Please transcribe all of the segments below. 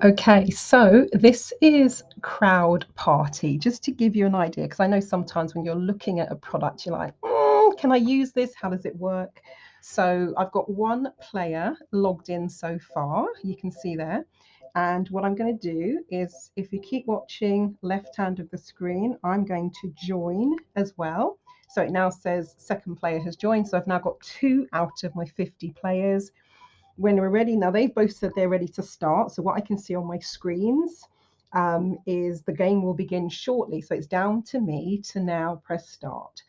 Okay, so this is CrowdParty, just to give you an idea, because I know sometimes when you're looking at a product, you're like, can I use this? How does it work? So I've got one player logged in so far, you can see there. And what I'm going to do is, if you keep watching left hand of the screen, I'm going to join as well. So it now says second player has joined. So I've now got 2 out of my 50 players. When we're ready, now they've both said they're ready to start. So what I can see on my screens is the game will begin shortly. So it's down to me to now press start.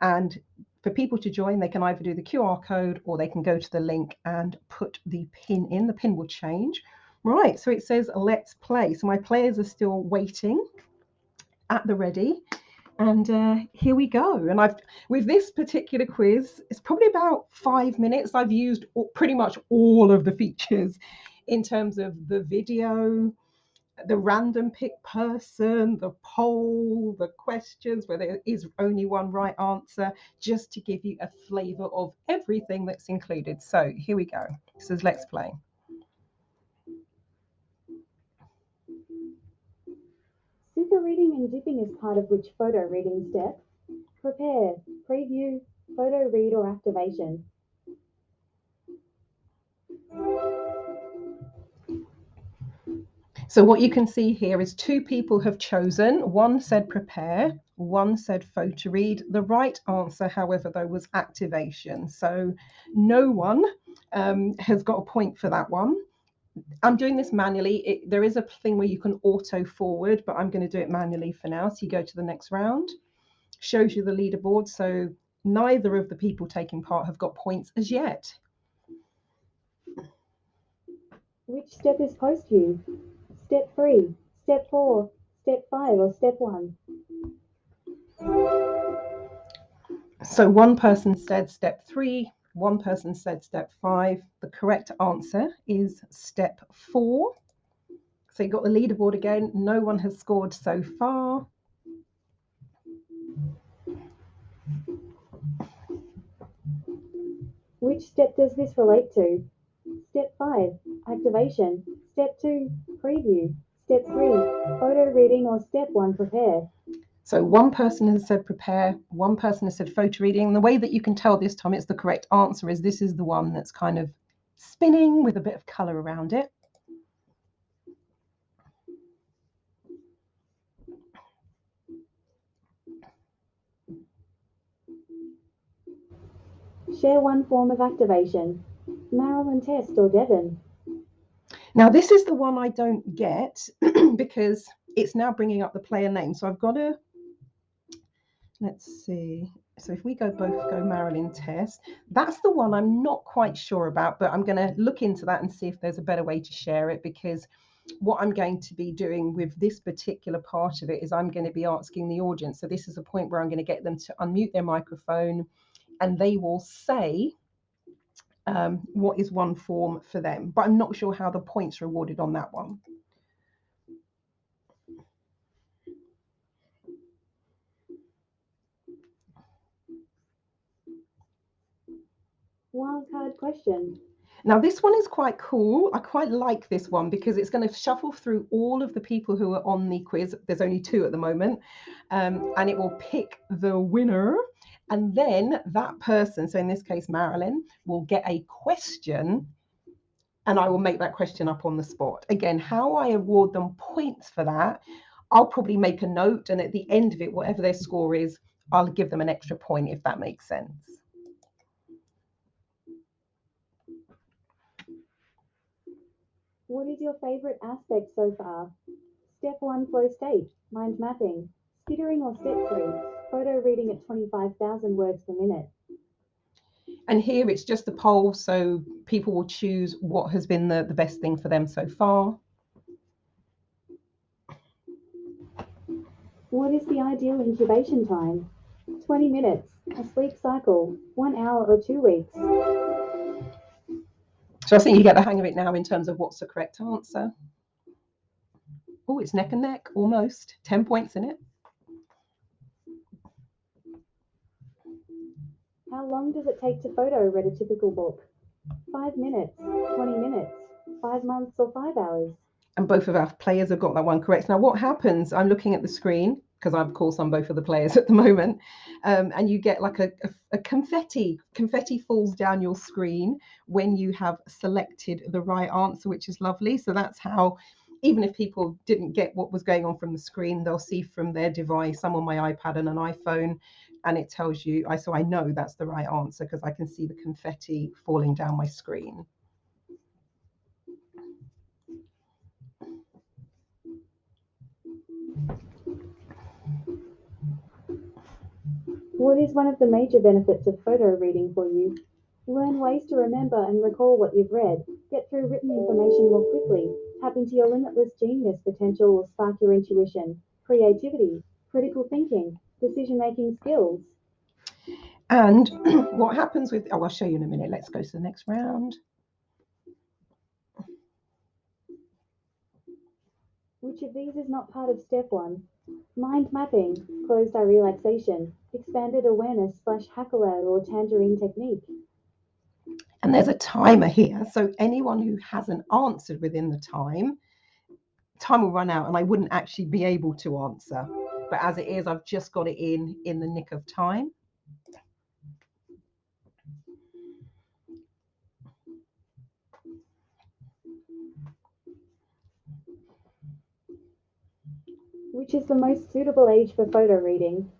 And for people to join, they can either do the QR code or they can go to the link and put the pin in. The pin will change. Right, so it says let's play. So my players are still waiting at the ready. And here we go. And with this particular quiz, it's probably about 5 minutes. I've used pretty much all of the features in terms of the video, the random pick person, the poll, the questions, where there is only one right answer, just to give you a flavor of everything that's included. So here we go. It says let's play. Super reading and dipping is part of which photo reading step? Prepare, preview, photo read or activation. So what you can see here is 2 people have chosen. One said prepare, one said photo read. The right answer, however, though, was activation. So no one has got a point for that one. I'm doing this manually. There is a thing where you can auto forward, but I'm going to do it manually for now. So you go to the next round. Shows you the leaderboard. So neither of the people taking part have got points as yet. Which step is post-view? Step 3, Step 4, Step 5 or Step 1? So one person said step 3, one person said step 5. The correct answer is step 4. So you got the leaderboard again. No one has scored so far. Which step does this relate to? Step 5, activation. Step 2, preview. Step 3, photo reading or Step 1, prepare. So one person has said prepare, one person has said photo reading. And the way that you can tell this time it's the correct answer is this is the one that's kind of spinning with a bit of color around it. Share one form of activation. Marilyn Test or Devon. Now this is the one I don't get because it's now bringing up the player name. So I've got to, let's see. So if we both go Marilyn Test, that's the one I'm not quite sure about, but I'm going to look into that and see if there's a better way to share it, because what I'm going to be doing with this particular part of it is I'm going to be asking the audience. So this is a point where I'm going to get them to unmute their microphone and they will say what is one form for them. But I'm not sure how the points are awarded on that one. Wildcard question. Now this one is quite cool. I quite like this one because it's going to shuffle through all of the people who are on the quiz. There's only 2 at the moment, and it will pick the winner. And then that person, so in this case Marilyn, will get a question and I will make that question up on the spot. Again, how I award them points for that, I'll probably make a note, and at the end of it, whatever their score is, I'll give them an extra point, if that makes sense. What is your favorite aspect so far? Step 1, flow state, mind mapping. Skittering or Step 3, photo reading at 25,000 words per minute. And here it's just a poll, so people will choose what has been the best thing for them so far. What is the ideal incubation time? 20 minutes, a sleep cycle, 1 hour or 2 weeks? So I think you get the hang of it now in terms of what's the correct answer. Oh, it's neck and neck, almost. 10 points in it. How long does it take to photo read a typical book? 5 minutes, 20 minutes, 5 months or 5 hours? And both of our players have got that one correct. Now, what happens? I'm looking at the screen because I'm, of course, I'm both of the players at the moment, and you get like a confetti. Confetti falls down your screen when you have selected the right answer, which is lovely. So that's how, even if people didn't get what was going on from the screen, they'll see from their device. I'm on my iPad and an iPhone, and it tells you. So I know that's the right answer because I can see the confetti falling down my screen. What is one of the major benefits of photo reading for you? Learn ways to remember and recall what you've read, get through written information more quickly, tap into your limitless genius potential or spark your intuition, creativity, critical thinking, decision-making skills. And what happens with, I'll show you in a minute. Let's go to the next round. Which of these is not part of step 1? Mind mapping, closed eye relaxation, expanded awareness / Hakalao or tangerine technique. And there's a timer here. So anyone who hasn't answered within the time will run out and I wouldn't actually be able to answer. But as it is, I've just got it in the nick of time. Which is the most suitable age for photo reading?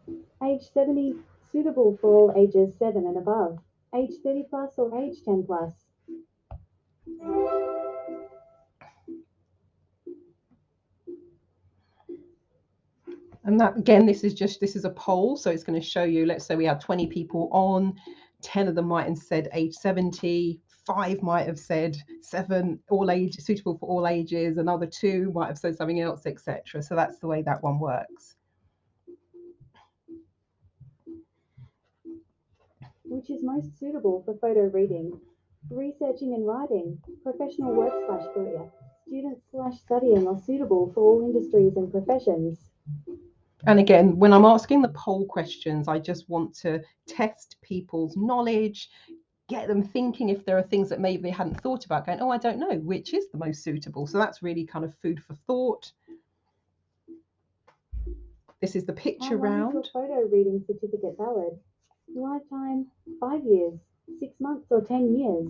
Age 70, suitable for all ages 7 and above. Age 30 plus or age 10 plus. And that, again, this is a poll. So it's going to show you, let's say we have 20 people on, 10 of them might have said age 70, 5 might have said 7, all age, suitable for all ages, another 2 might have said something else, etc. So that's the way that one works. Which is most suitable for photo reading? Researching and writing, professional work / career, students / studying, or suitable for all industries and professions. And again, when I'm asking the poll questions, I just want to test people's knowledge, get them thinking if there are things that maybe they hadn't thought about, going, oh, I don't know, which is the most suitable. So that's really kind of food for thought. This is the picture round. How long is your photo reading certificate valid? Lifetime, 5 years, 6 months, or 10 years?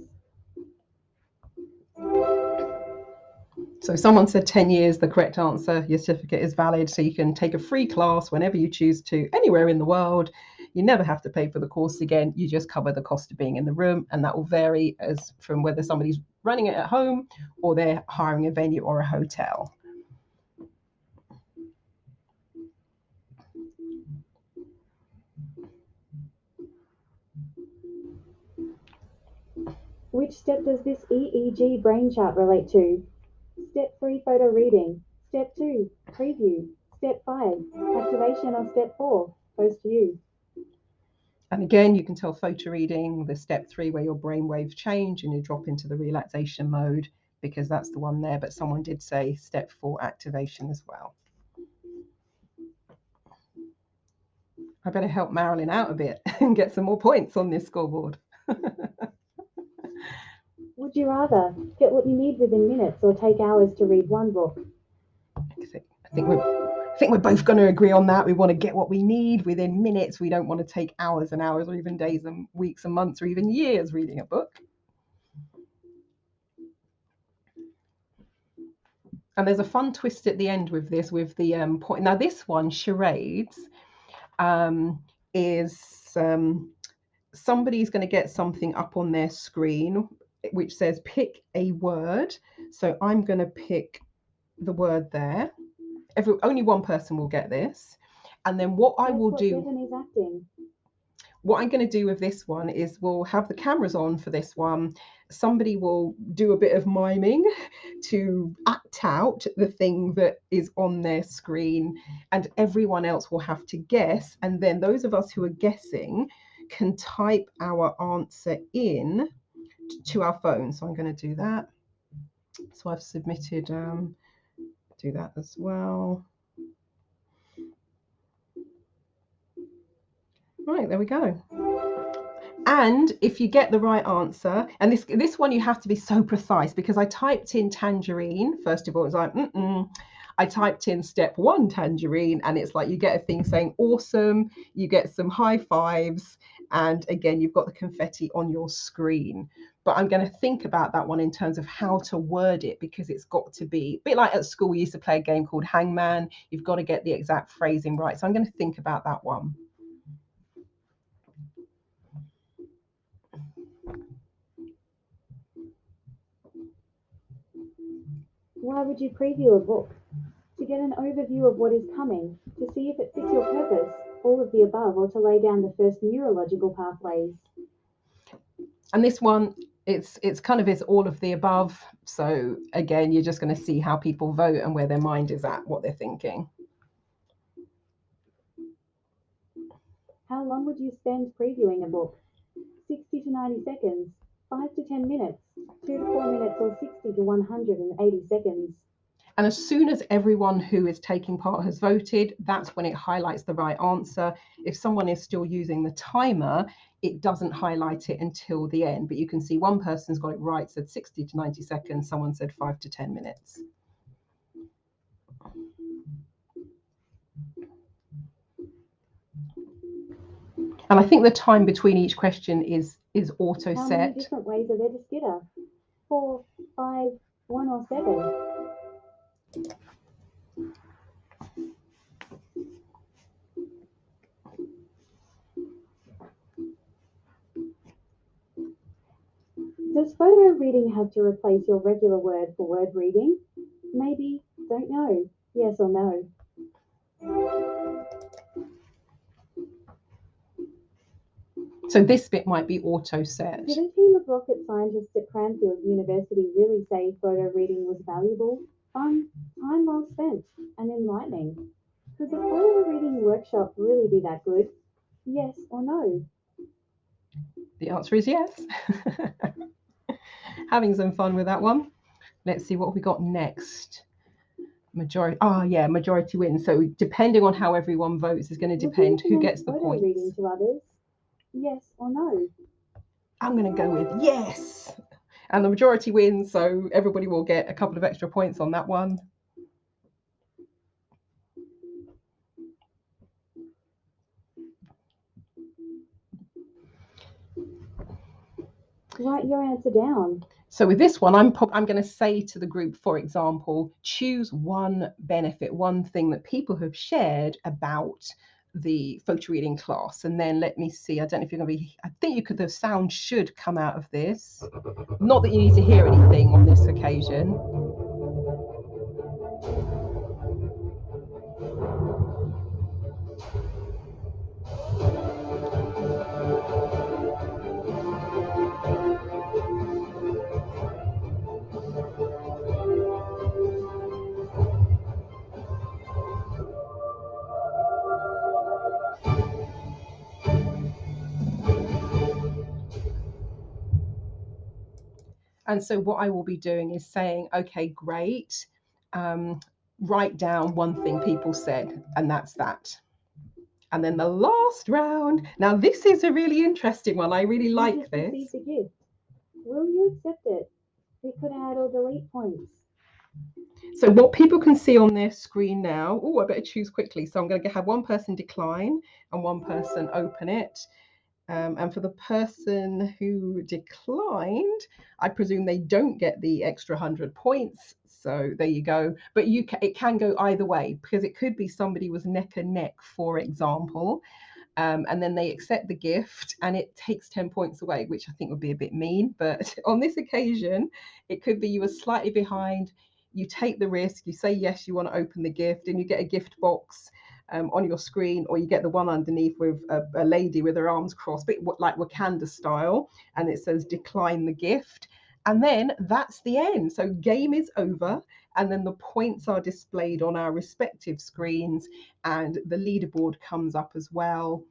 So someone said 10 years, the correct answer. Your certificate is valid, so you can take a free class whenever you choose to, anywhere in the world. You never have to pay for the course again. You just cover the cost of being in the room, and that will vary as from whether somebody's running it at home or they're hiring a venue or a hotel. Which step does this EEG brain chart relate to? Step 3, photo reading. Step 2, preview. Step 5, activation, or step 4, post view. And again, you can tell photo reading, the step 3 where your brain waves change and you drop into the relaxation mode, because that's the one there. But someone did say step 4, activation as well. I better help Marilyn out a bit and get some more points on this scoreboard. Would you rather get what you need within minutes or take hours to read one book? I think we're both going to agree on that. We want to get what we need within minutes. We don't want to take hours and hours or even days and weeks and months or even years reading a book. And there's a fun twist at the end with this, with the point. Now this one, charades, is somebody's going to get something up on their screen which says pick a word. So I'm going to pick the word there. Only one person will get this. And then what I will do, what I'm going to do with this one is we'll have the cameras on for this one. Somebody will do a bit of miming to act out the thing that is on their screen, and everyone else will have to guess. And then those of us who are guessing can type our answer in to our phone. So I'm going to do that. So I've submitted, do that as well. Right, there we go. And if you get the right answer, and this one you have to be so precise, because I typed in tangerine, first of all, it's like, I typed in step 1 tangerine, and it's like you get a thing saying awesome, you get some high fives, and again, you've got the confetti on your screen. But I'm going to think about that one in terms of how to word it, because it's got to be a bit like at school, we used to play a game called Hangman. You've got to get the exact phrasing right. So I'm going to think about that one. Why would you preview a book? To get an overview of what is coming, to see if it fits your purpose, all of the above, or to lay down the first neurological pathways. And this one, it's kind of is all of the above. So again, you're just going to see how people vote and where their mind is at, what they're thinking. How long would you spend previewing a book? 60 to 90 seconds, 5 to 10 minutes, 2 to 4 minutes, or 60 to 180 seconds. And as soon as everyone who is taking part has voted, that's when it highlights the right answer. If someone is still using the timer, it doesn't highlight it until the end. But you can see one person's got it right, said 60 to 90 seconds. Someone said 5 to 10 minutes. And I think the time between each question is auto How many set. different ways are there to skitter? 4, 5, 1, or 7? Does photo reading have to replace your regular word for word reading? Maybe, don't know, yes or no. So this bit might be auto set. Did a team of rocket scientists at Cranfield University really say photo reading was valuable, fun, time well spent, and enlightening? Could the photo reading workshop really be that good? Yes or no? The answer is yes. Having some fun with that one. Let's see what we got next. Majority. Yeah, majority wins. So depending on how everyone votes is going to depend who gets the photo reading points. to others? Yes or no? I'm going to go with yes. And the majority wins, so everybody will get a couple of extra points on that one. Write your answer down. So with this one, I'm going to say to the group, for example, choose one benefit, one thing that people have shared about the photo reading class. And then let me see, I don't know if you're going to be, I think you could, the sound should come out of this. Not that you need to hear anything on this occasion. And so what I will be doing is saying, okay, great. Write down one thing people said, and that's that. And then the last round. Now, this is a really interesting one. I really like this. Received a gift. Will you accept it? We could add or delete points. So what people can see on their screen now, I better choose quickly. So I'm going to have one person decline and one person open it. And for the person who declined, I presume they don't get the extra 100 points. So there you go. But it can go either way, because it could be somebody was neck and neck, for example. And then they accept the gift and it takes 10 points away, which I think would be a bit mean. But on this occasion, it could be you were slightly behind. You take the risk, you say yes, you want to open the gift, and you get a gift box on your screen, or you get the one underneath with a lady with her arms crossed, but like Wakanda style, and it says decline the gift. And then that's the end. So game is over, and then the points are displayed on our respective screens, and the leaderboard comes up as well.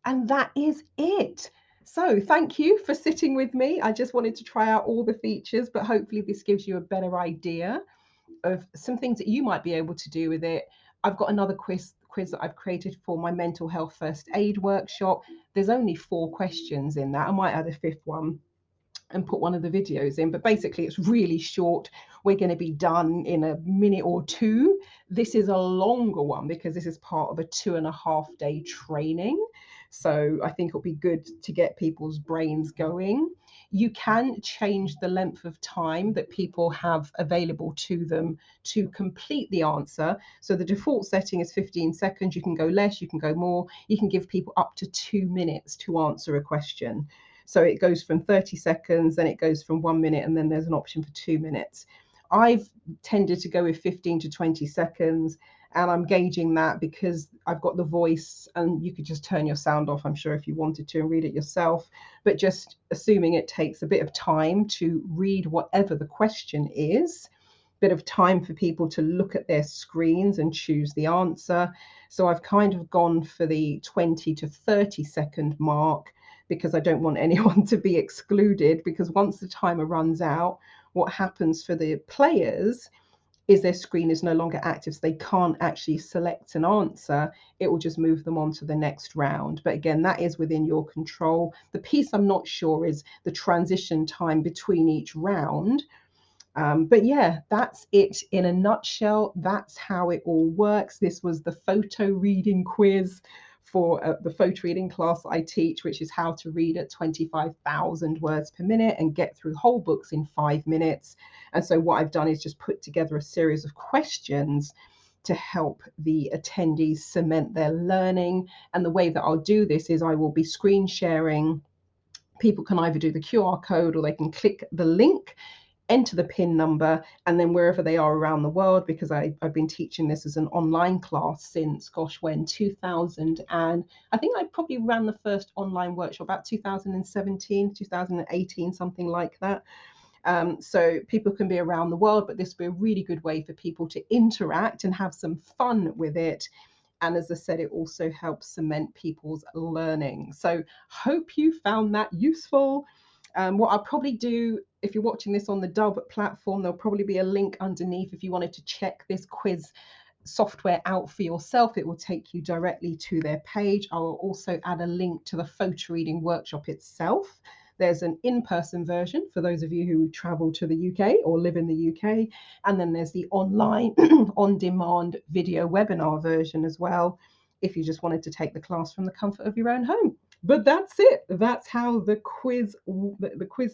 And that is it. So thank you for sitting with me. I just wanted to try out all the features, but hopefully this gives you a better idea of some things that you might be able to do with it. I've got another quiz quiz that I've created for my mental health first aid workshop. There's only 4 questions in that. I might add a 5th one and put one of the videos in, but basically it's really short. We're going to be done in a minute or 2. This is a longer one because this is part of a 2.5-day training, so I think it'll be good to get people's brains going. You can change the length of time that people have available to them to complete the answer. So the default setting is 15 seconds. You can go less, you can go more, you can give people up to 2 minutes to answer a question. So it goes from 30 seconds, then it goes from 1 minute, and then there's an option for 2 minutes. I've tended to go with 15 to 20 seconds, and I'm gauging that because I've got the voice, and you could just turn your sound off, I'm sure, if you wanted to and read it yourself. But just assuming it takes a bit of time to read whatever the question is, bit of time for people to look at their screens and choose the answer. So I've kind of gone for the 20 to 30-second mark because I don't want anyone to be excluded, because once the timer runs out, what happens for the players is their screen is no longer active, so they can't actually select an answer. It will just move them on to the next round. But again, that is within your control. The piece I'm not sure is the transition time between each round. But yeah, that's it in a nutshell. That's how it all works. This was the photo reading quiz for the photo reading class I teach, which is how to read at 25,000 words per minute and get through whole books in 5 minutes. And so what I've done is just put together a series of questions to help the attendees cement their learning. And the way that I'll do this is I will be screen sharing. People can either do the QR code or they can click the link, enter the PIN number, and then wherever they are around the world, because I've been teaching this as an online class since, gosh, when 2000, and I think I probably ran the first online workshop about 2017, 2018, something like that. So people can be around the world, but this will be a really good way for people to interact and have some fun with it. And as I said, it also helps cement people's learning. So hope you found that useful. What I'll probably do, if you're watching this on the Dub platform, there'll probably be a link underneath if you wanted to check this quiz software out for yourself. It will take you directly to their page. I will also add a link to the photo reading workshop itself. There's an in-person version for those of you who travel to the UK or live in the UK, and then there's the online on-demand video webinar version as well, if you just wanted to take the class from the comfort of your own home. But that's it. That's how the quiz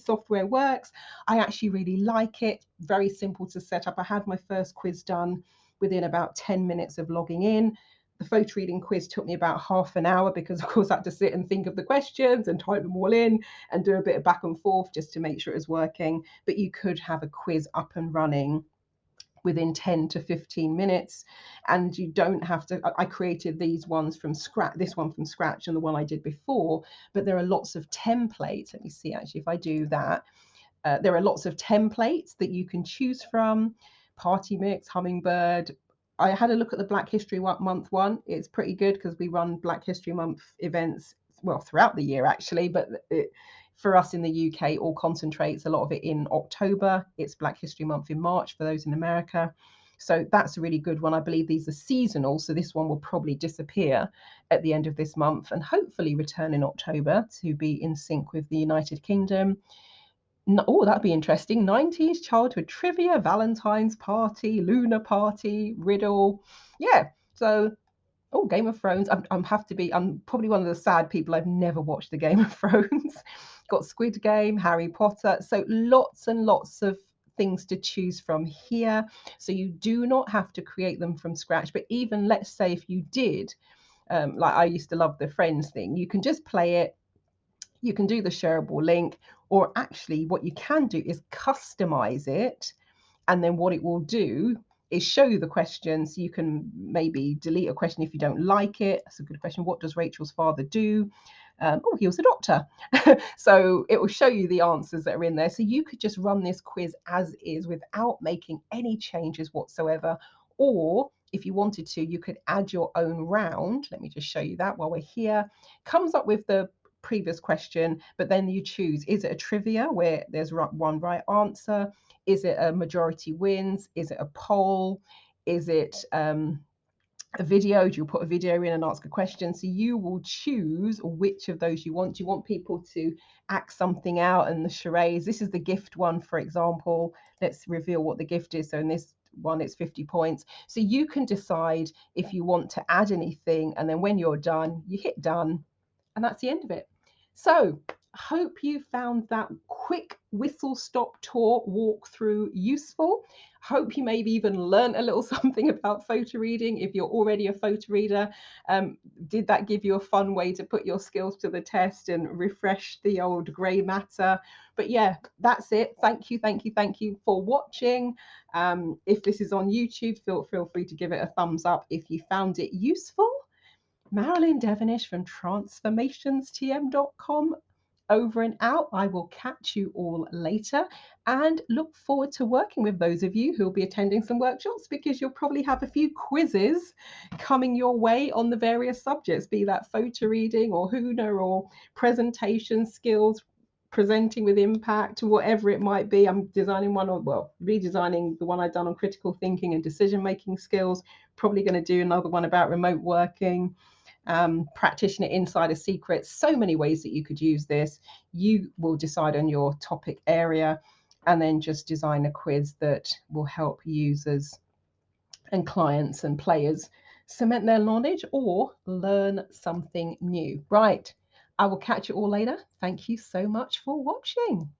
software works. I actually really like it. Very simple to set up. I had my first quiz done within about 10 minutes of logging in. The photo reading quiz took me about half an hour because, of course, I had to sit and think of the questions and type them all in and do a bit of back and forth just to make sure it was working. But you could have a quiz up and running within 10 to 15 minutes, and you don't have to. I created these ones from scratch, this one from scratch and the one I did before, but there are lots of templates. Let me see, actually, if I do that, there are lots of templates that you can choose from. Party Mix, Hummingbird. I had a look at the Black History Month one. It's pretty good because we run Black History Month events, well, throughout the year actually, but for us in the UK, all concentrates a lot of it in October. It's Black History Month in March for those in America. So that's a really good one. I believe these are seasonal, so this one will probably disappear at the end of this month and hopefully return in October to be in sync with the United Kingdom. Oh, that'd be interesting. 90s childhood trivia, Valentine's party, Lunar party, riddle. Yeah. So, oh, Game of Thrones. I'm probably one of the sad people. I've never watched the Game of Thrones. Got Squid Game, Harry Potter. So lots and lots of things to choose from here. So you do not have to create them from scratch. But even let's say if you did, like I used to love the Friends thing, you can just play it. You can do the shareable link, or actually what you can do is customize it, and then what it will do is show you the question, so you can maybe delete a question if you don't like it. That's a good question. What does Rachel's father do? Oh, he was a doctor. So it will show you the answers that are in there, so you could just run this quiz as is without making any changes whatsoever. Or if you wanted to, you could add your own round. Let me just show you that while we're here. Comes up with the previous question, but then you choose, is it a trivia where there's one right answer? Is it a majority wins? Is it a poll? Is it a video, you'll put a video in and ask a question. So you will choose which of those you want. Do you want people to act something out and the charades? This is the gift one, for example. Let's reveal what the gift is. So in this one, it's 50 points. So you can decide if you want to add anything. And then when you're done, you hit done. And that's the end of it. So hope you found that quick whistle stop tour walkthrough useful. Hope you maybe even learned a little something about photo reading if you're already a photo reader. Did that give you a fun way to put your skills to the test and refresh the old grey matter? But yeah, that's it. Thank you, thank you, thank you for watching. If this is on YouTube, feel free to give it a thumbs up if you found it useful. Marilyn Devonish from transformationstm.com over and out. I will catch you all later and look forward to working with those of you who will be attending some workshops, because you'll probably have a few quizzes coming your way on the various subjects, be that photo reading or HUNA or presentation skills, presenting with impact, whatever it might be. I'm designing one, or well, redesigning the one I've done on critical thinking and decision making skills. Probably going to do another one about remote working, practitioner insider secrets. So many ways that you could use this. You will decide on your topic area and then just design a quiz that will help users and clients and players cement their knowledge or learn something new. Right. I will catch you all later. Thank you so much for watching.